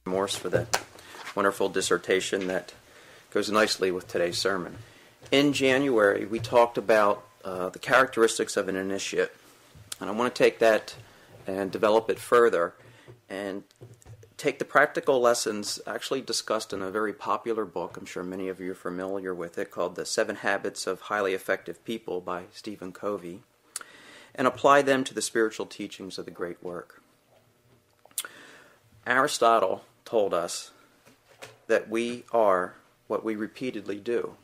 Morse for that wonderful dissertation that goes nicely with today's sermon. In January, we talked about the characteristics of an initiate, and I want to take that and develop it further and take the practical lessons actually discussed in a very popular book, I'm sure many of you are familiar with it, called The 7 Habits of Highly Effective People by Stephen Covey, and apply them to the spiritual teachings of the great work. Aristotle told us that we are what we repeatedly do.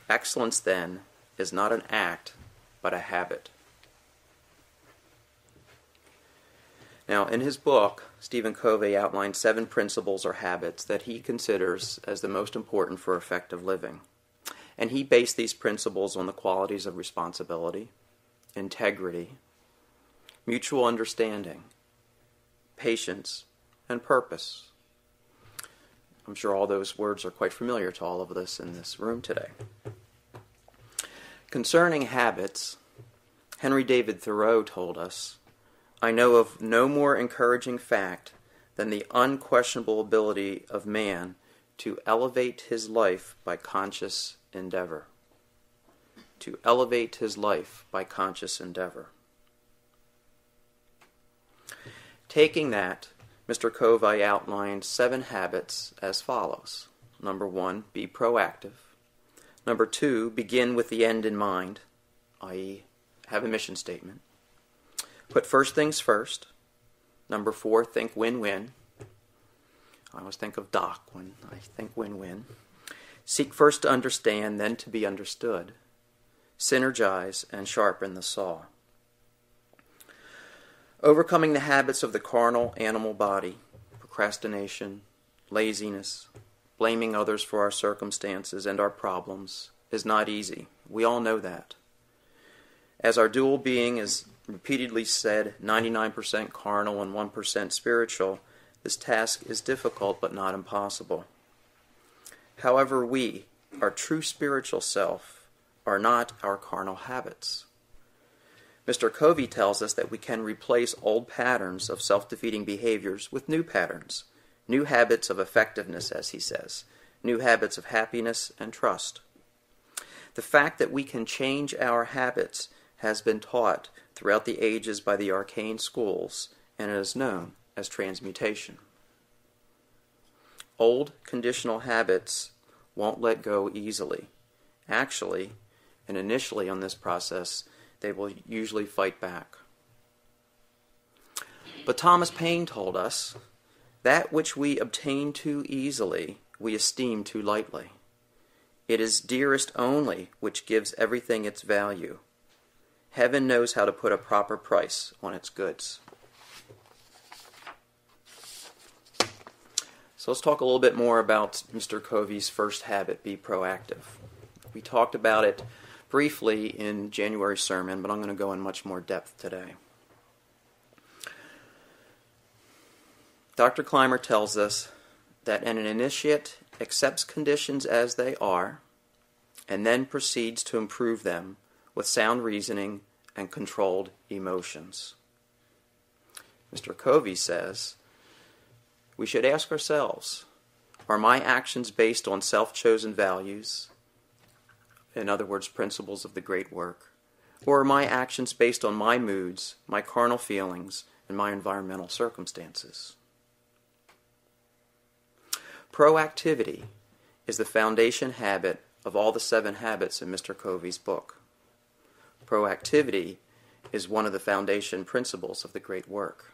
Excellence, then, is not an act, but a habit. Now, in his book, Stephen Covey outlined 7 principles or habits that he considers as the most important for effective living. And he based these principles on the qualities of responsibility, integrity, mutual understanding, patience, and purpose. I'm sure all those words are quite familiar to all of us in this room today. Concerning habits, Henry David Thoreau told us, "I know of no more encouraging fact than the unquestionable ability of man to elevate his life by conscious endeavor." To elevate his life by conscious endeavor. Taking that, Mr. Covey outlined 7 habits as follows. Number 1, be proactive. Number 2, begin with the end in mind, i.e., have a mission statement. Put first things first. Number 4, think win-win. I always think of Doc when I think win-win. Seek first to understand, then to be understood. Synergize and sharpen the saw. Overcoming the habits of the carnal animal body, procrastination, laziness, blaming others for our circumstances and our problems, is not easy. We all know that. As our dual being is repeatedly said, 99% carnal and 1% spiritual, this task is difficult but not impossible. However, we, our true spiritual self, are not our carnal habits. Mr. Covey tells us that we can replace old patterns of self-defeating behaviors with new patterns, new habits of effectiveness, as he says, new habits of happiness and trust. The fact that we can change our habits has been taught throughout the ages by the arcane schools, and it is known as transmutation. Old conditional habits won't let go easily. Actually, and initially on this process, they will usually fight back. But Thomas Paine told us, that which we obtain too easily, we esteem too lightly. It is dearest only which gives everything its value. Heaven knows how to put a proper price on its goods. So let's talk a little bit more about Mr. Covey's first habit, be proactive. We talked about it briefly in January's sermon, but I'm going to go in much more depth today. Dr. Clymer tells us that an initiate accepts conditions as they are and then proceeds to improve them with sound reasoning and controlled emotions. Mr. Covey says, we should ask ourselves, are my actions based on self-chosen values? In other words, principles of the great work? Or are my actions based on my moods, my carnal feelings, and my environmental circumstances? Proactivity is the foundation habit of all the 7 habits in Mr. Covey's book. Proactivity is one of the foundation principles of the great work.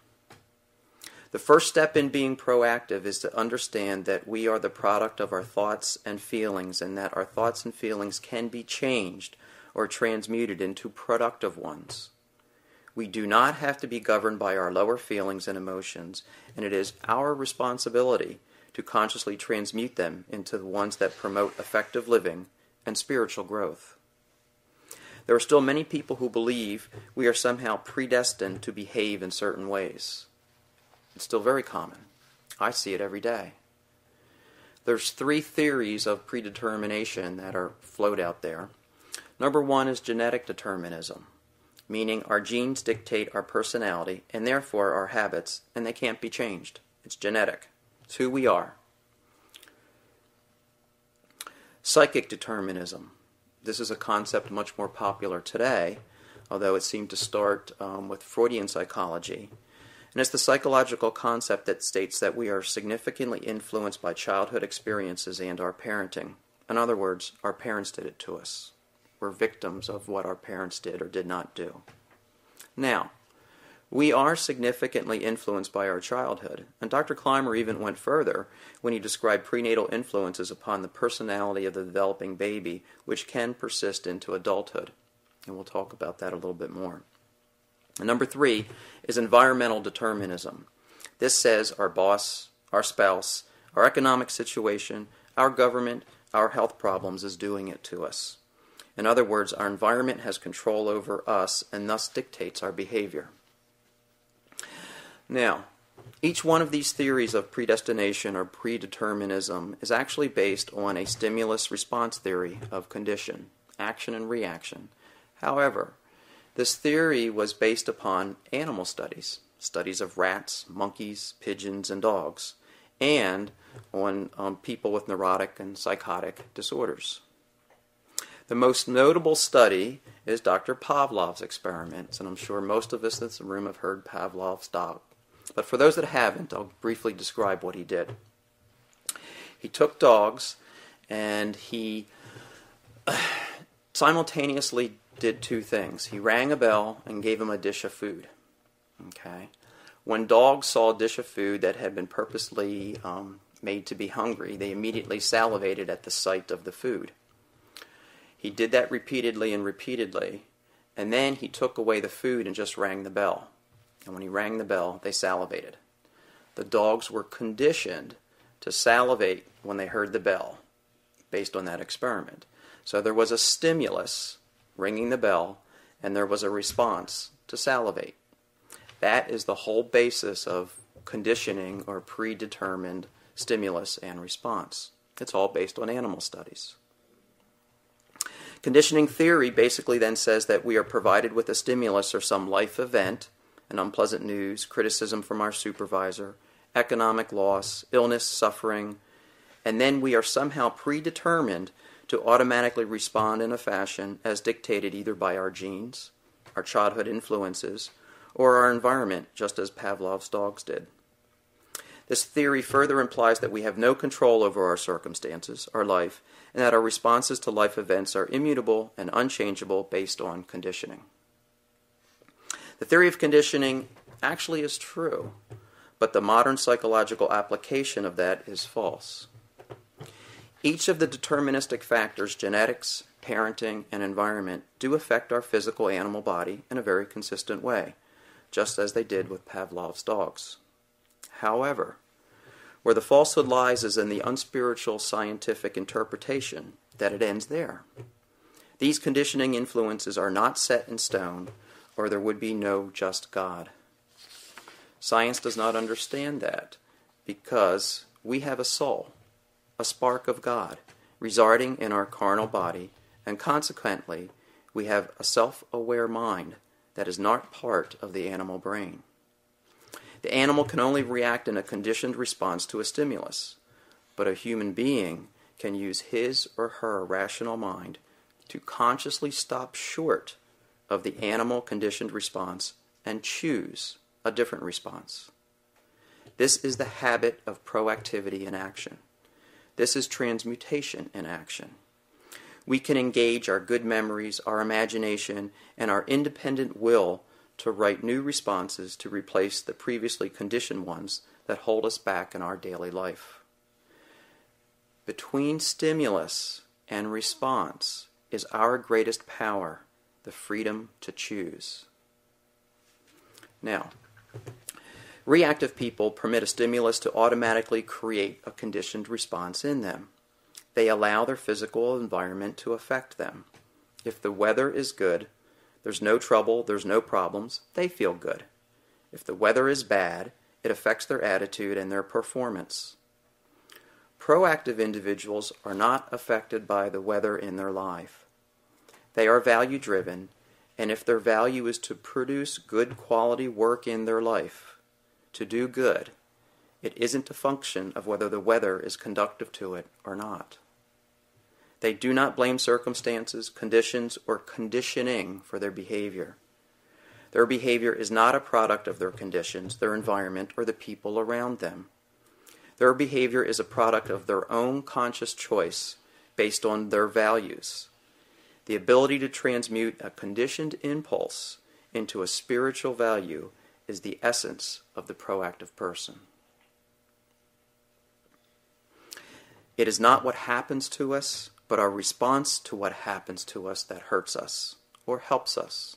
The first step in being proactive is to understand that we are the product of our thoughts and feelings, and that our thoughts and feelings can be changed or transmuted into productive ones. We do not have to be governed by our lower feelings and emotions, and it is our responsibility to consciously transmute them into the ones that promote effective living and spiritual growth. There are still many people who believe we are somehow predestined to behave in certain ways. It's still very common. I see it every day. There's 3 theories of predetermination that are float out there. Number 1 is genetic determinism, meaning our genes dictate our personality and therefore our habits, and they can't be changed. It's genetic. It's who we are. Psychic determinism. This is a concept much more popular today, although it seemed to start with Freudian psychology. And it's the psychological concept that states that we are significantly influenced by childhood experiences and our parenting. In other words, our parents did it to us. We're victims of what our parents did or did not do. Now, we are significantly influenced by our childhood, and Dr. Clymer even went further when he described prenatal influences upon the personality of the developing baby, which can persist into adulthood. And we'll talk about that a little bit more. And number 3 is environmental determinism. This says our boss, our spouse, our economic situation, our government, our health problems is doing it to us. In other words, our environment has control over us and thus dictates our behavior. Now, each one of these theories of predestination or predeterminism is actually based on a stimulus-response theory of condition, action and reaction. However, this theory was based upon animal studies, studies of rats, monkeys, pigeons, and dogs, and on people with neurotic and psychotic disorders. The most notable study is Dr. Pavlov's experiments, and I'm sure most of us in this room have heard Pavlov's dog. But for those that haven't, I'll briefly describe what he did. He took dogs and he simultaneously did 2 things. He rang a bell and gave them a dish of food. Okay. When dogs saw a dish of food that had been purposely made to be hungry, they immediately salivated at the sight of the food. He did that repeatedly, and then he took away the food and just rang the bell. And when he rang the bell, they salivated. The dogs were conditioned to salivate when they heard the bell, based on that experiment. So there was a stimulus, ringing the bell, and there was a response to salivate. That is the whole basis of conditioning or predetermined stimulus and response. It's all based on animal studies. Conditioning theory basically then says that we are provided with a stimulus or some life event, an unpleasant news, criticism from our supervisor, economic loss, illness, suffering, and then we are somehow predetermined to automatically respond in a fashion as dictated either by our genes, our childhood influences, or our environment, just as Pavlov's dogs did. This theory further implies that we have no control over our circumstances, our life, and that our responses to life events are immutable and unchangeable based on conditioning. The theory of conditioning actually is true, but the modern psychological application of that is false. Each of the deterministic factors, genetics, parenting, and environment, do affect our physical animal body in a very consistent way, just as they did with Pavlov's dogs. However, where the falsehood lies is in the unspiritual scientific interpretation that it ends there. These conditioning influences are not set in stone, or there would be no just God. Science does not understand that because we have a soul, a spark of God, residing in our carnal body, and consequently, we have a self-aware mind that is not part of the animal brain. The animal can only react in a conditioned response to a stimulus, but a human being can use his or her rational mind to consciously stop short of the animal conditioned response and choose a different response. This is the habit of proactivity in action. This is transmutation in action. We can engage our good memories, our imagination, and our independent will to write new responses to replace the previously conditioned ones that hold us back in our daily life. Between stimulus and response is our greatest power, the freedom to choose. Now, reactive people permit a stimulus to automatically create a conditioned response in them. They allow their physical environment to affect them. If the weather is good, there's no trouble, there's no problems, they feel good. If the weather is bad, it affects their attitude and their performance. Proactive individuals are not affected by the weather in their life. They are value-driven, and if their value is to produce good quality work in their life, to do good, It isn't a function of whether the weather is conducive to it or not. They do not blame circumstances, conditions, or conditioning for their behavior. Their behavior is not a product of their conditions, their environment, or the people around them. Their behavior is a product of their own conscious choice based on their values. The ability to transmute a conditioned impulse into a spiritual value is the essence of the proactive person. It is not what happens to us, but our response to what happens to us that hurts us or helps us.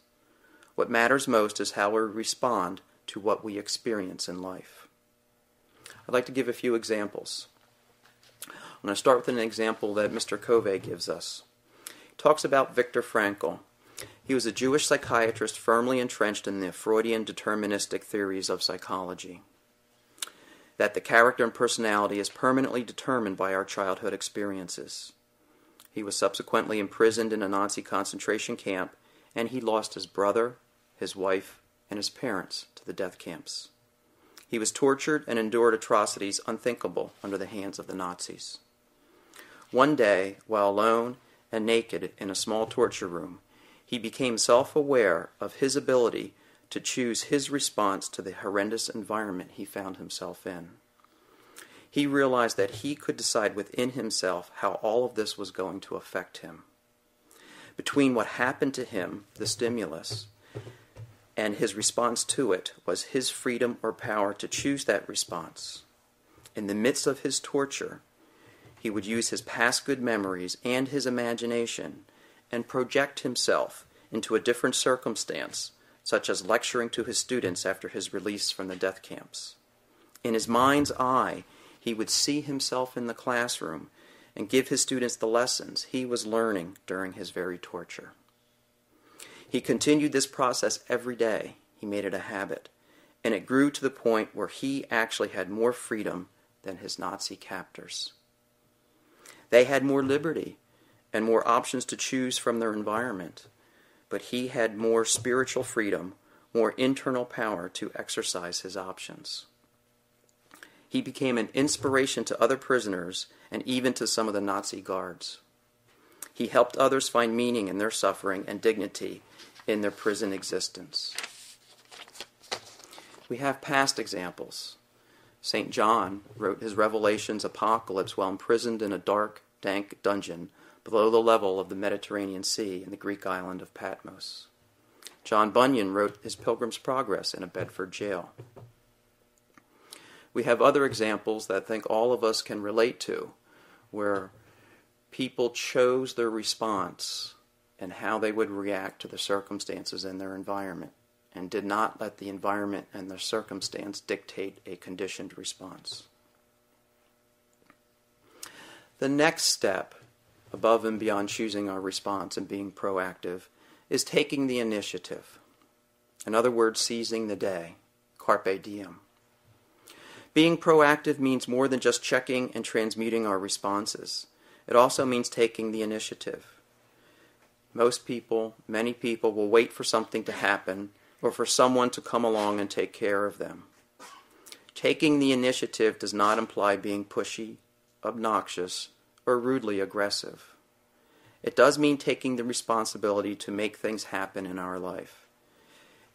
What matters most is how we respond to what we experience in life. I'd like to give a few examples. I'm going to start with an example that Mr. Covey gives us. He talks about Viktor Frankl. He was a Jewish psychiatrist firmly entrenched in the Freudian deterministic theories of psychology, that the character and personality is permanently determined by our childhood experiences. He was subsequently imprisoned in a Nazi concentration camp, and he lost his brother, his wife, and his parents to the death camps. He was tortured and endured atrocities unthinkable under the hands of the Nazis. One day, while alone and naked in a small torture room, he became self-aware of his ability to choose his response to the horrendous environment he found himself in. He realized that he could decide within himself how all of this was going to affect him. Between what happened to him, the stimulus, and his response to it was his freedom or power to choose that response. In the midst of his torture, he would use his past good memories and his imagination and project himself into a different circumstance, such as lecturing to his students after his release from the death camps. In his mind's eye, he would see himself in the classroom and give his students the lessons he was learning during his very torture. He continued this process every day. He made it a habit, and it grew to the point where he actually had more freedom than his Nazi captors. They had more liberty and more options to choose from their environment, but he had more spiritual freedom, more internal power to exercise his options. He became an inspiration to other prisoners and even to some of the Nazi guards. He helped others find meaning in their suffering and dignity in their prison existence. We have past examples. St. John wrote his Revelations Apocalypse while imprisoned in a dark, dank dungeon below the level of the Mediterranean Sea in the Greek island of Patmos. John Bunyan wrote his Pilgrim's Progress in a Bedford jail. We have other examples that I think all of us can relate to, where people chose their response and how they would react to the circumstances in their environment, and did not let the environment and the circumstance dictate a conditioned response. The next step, above and beyond choosing our response and being proactive, is taking the initiative. In other words, seizing the day, carpe diem. Being proactive means more than just checking and transmuting our responses. It also means taking the initiative. Many people will wait for something to happen or for someone to come along and take care of them. Taking the initiative does not imply being pushy, obnoxious, or rudely aggressive. It does mean taking the responsibility to make things happen in our life.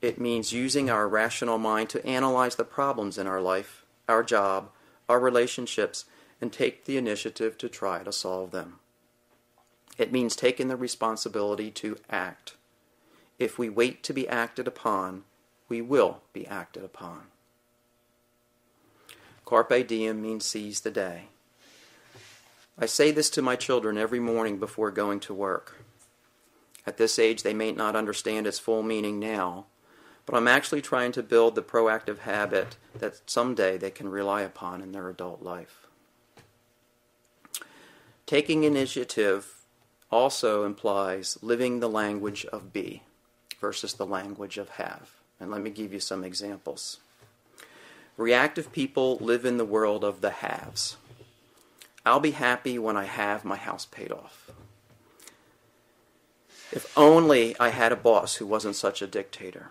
It means using our rational mind to analyze the problems in our life, our job, our relationships, and take the initiative to try to solve them. It means taking the responsibility to act. If we wait to be acted upon, we will be acted upon. Carpe diem means seize the day. I say this to my children every morning before going to work. At this age, they may not understand its full meaning now, but I'm actually trying to build the proactive habit that someday they can rely upon in their adult life. Taking initiative also implies living the language of be versus the language of have. And let me give you some examples. Reactive people live in the world of the haves. I'll be happy when I have my house paid off. If only I had a boss who wasn't such a dictator.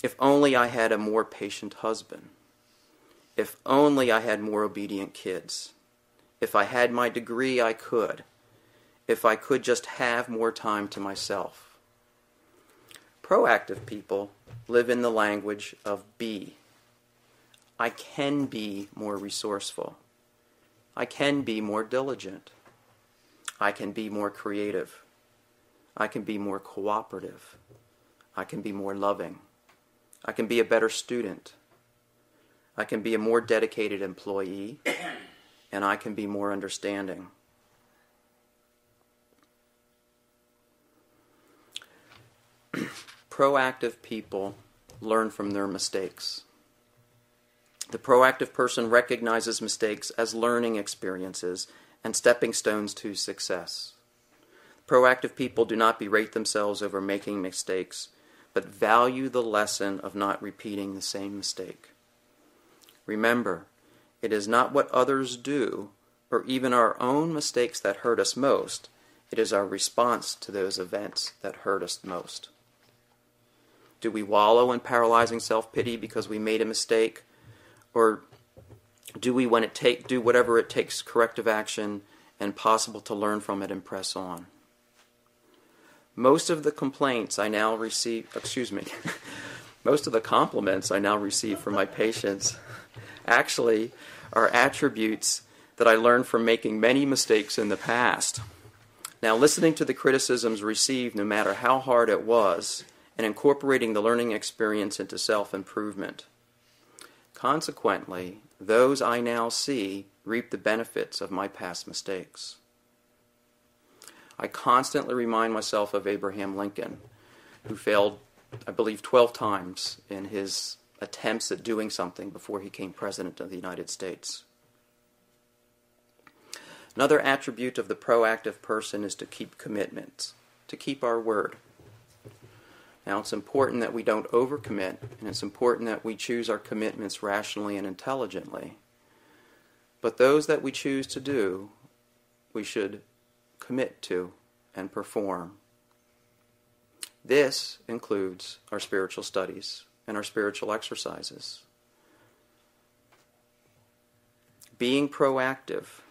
If only I had a more patient husband. If only I had more obedient kids. If I had my degree, I could. If I could just have more time to myself. Proactive people live in the language of be. I can be more resourceful. I can be more diligent. I can be more creative. I can be more cooperative. I can be more loving. I can be a better student. I can be a more dedicated employee. And I can be more understanding. Proactive people learn from their mistakes. The proactive person recognizes mistakes as learning experiences and stepping stones to success. Proactive people do not berate themselves over making mistakes, but value the lesson of not repeating the same mistake. Remember, it is not what others do, or even our own mistakes that hurt us most. It is our response to those events that hurt us most. Do we wallow in paralyzing self-pity because we made a mistake? Or do we, do whatever it takes, corrective action, and possible to learn from it and press on? Most of the complaints I now receive, most of the compliments I now receive from my patients actually are attributes that I learned from making many mistakes in the past. Now, listening to the criticisms received, no matter how hard it was, and incorporating the learning experience into self-improvement. Consequently, those I now see reap the benefits of my past mistakes. I constantly remind myself of Abraham Lincoln, who failed, I believe, 12 times in his attempts at doing something before he became President of the United States. Another attribute of the proactive person is to keep commitments, to keep our word. Now, it's important that we don't overcommit, and it's important that we choose our commitments rationally and intelligently. But those that we choose to do, we should commit to and perform. This includes our spiritual studies and our spiritual exercises. Being proactive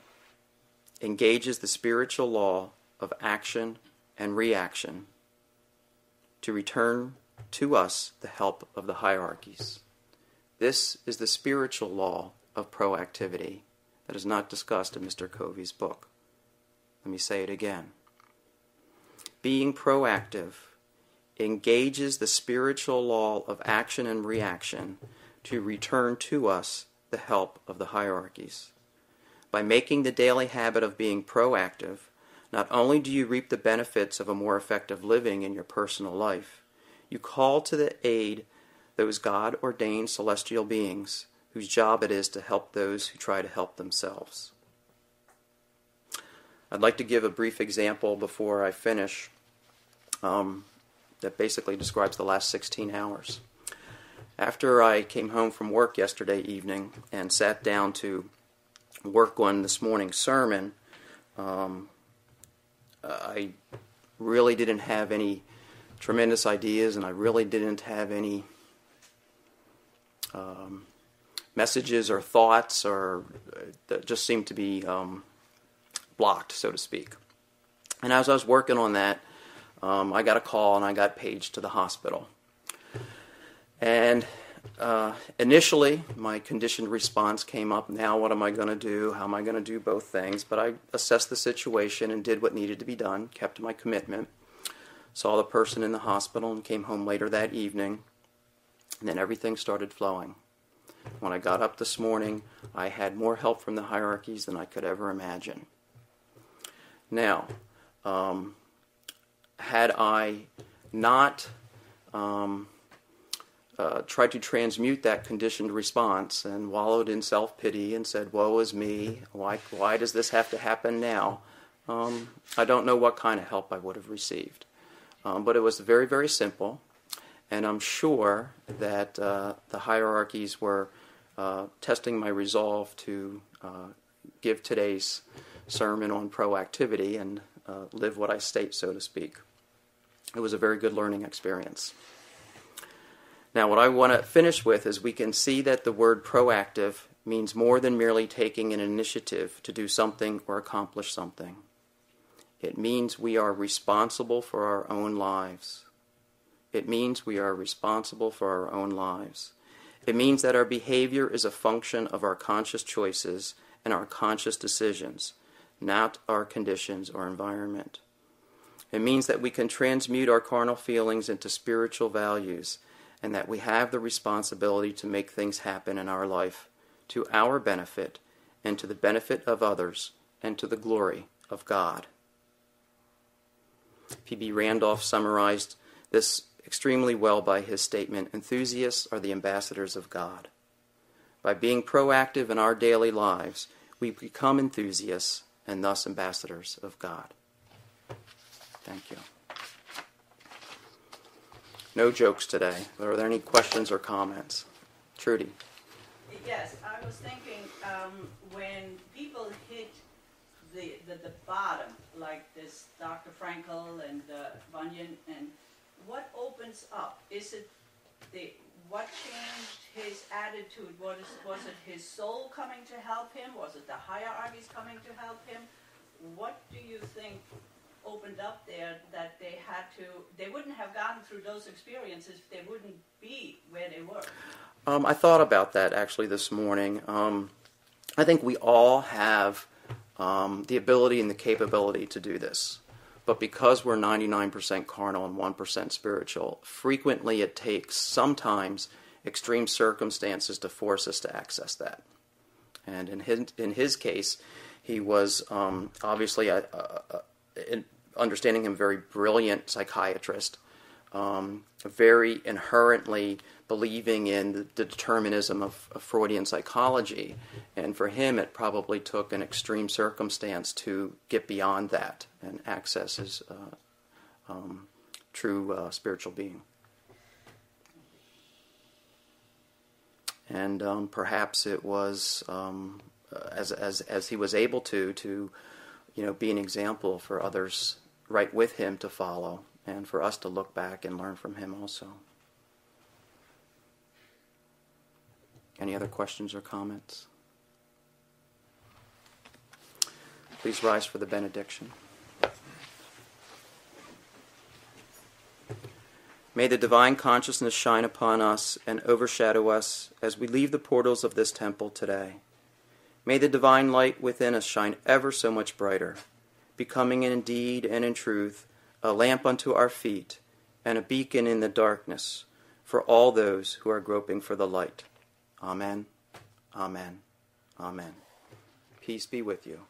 engages the spiritual law of action and reaction to return to us the help of the hierarchies. This is the spiritual law of proactivity that is not discussed in Mr. Covey's book. Let me say it again. Being proactive engages the spiritual law of action and reaction to return to us the help of the hierarchies. By making the daily habit of being proactive, not only do you reap the benefits of a more effective living in your personal life, you call to the aid those God-ordained celestial beings whose job it is to help those who try to help themselves. I'd like to give a brief example before I finish that basically describes the last 16 hours. After I came home from work yesterday evening and sat down to work on this morning's sermon, I really didn't have any tremendous ideas, and I really didn't have any messages or thoughts that just seemed to be blocked, so to speak. And as I was working on that, I got a call and I got paged to the hospital. And initially, my conditioned response came up, now what am I going to do? How am I going to do both things? But I assessed the situation and did what needed to be done, kept my commitment, saw the person in the hospital and came home later that evening, and then everything started flowing. When I got up this morning, I had more help from the hierarchies than I could ever imagine. Now, had I not tried to transmute that conditioned response and wallowed in self-pity and said, woe is me, why does this have to happen now? I don't know what kind of help I would have received. But it was very, very simple, and I'm sure that the hierarchies were testing my resolve to give today's sermon on proactivity and live what I state, so to speak. It was a very good learning experience. Now, what I want to finish with is we can see that the word proactive means more than merely taking an initiative to do something or accomplish something. It means we are responsible for our own lives. It means we are responsible for our own lives. It means that our behavior is a function of our conscious choices and our conscious decisions, not our conditions or environment. It means that we can transmute our carnal feelings into spiritual values, and that we have the responsibility to make things happen in our life to our benefit and to the benefit of others and to the glory of God. P.B. Randolph summarized this extremely well by his statement, "Enthusiasts are the ambassadors of God." By being proactive in our daily lives, we become enthusiasts and thus ambassadors of God. Thank you. No jokes today. Are there any questions or comments? Trudy. Yes, I was thinking when people hit the bottom, like this Dr. Frankl and Bunyan, and what opens up? Is it what changed his attitude? Was it his soul coming to help him? Was it the hierarchies coming to help him? What do you think opened up there that they wouldn't have gotten through those experiences if they wouldn't be where they were? I thought about that actually this morning. I think we all have the ability and the capability to do this. But because we're 99% carnal and 1% spiritual, frequently it takes sometimes extreme circumstances to force us to access that. And in his case, he was obviously, understanding him, very brilliant psychiatrist, very inherently believing in the determinism of Freudian psychology. And for him, it probably took an extreme circumstance to get beyond that and access his true spiritual being. And perhaps it was as he was able to be an example for others right with him to follow, and for us to look back and learn from him also. Any other questions or comments? Please rise for the benediction. May the divine consciousness shine upon us and overshadow us as we leave the portals of this temple today. May the divine light within us shine ever so much brighter, becoming in deed and in truth a lamp unto our feet and a beacon in the darkness for all those who are groping for the light. Amen, amen, amen. Peace be with you.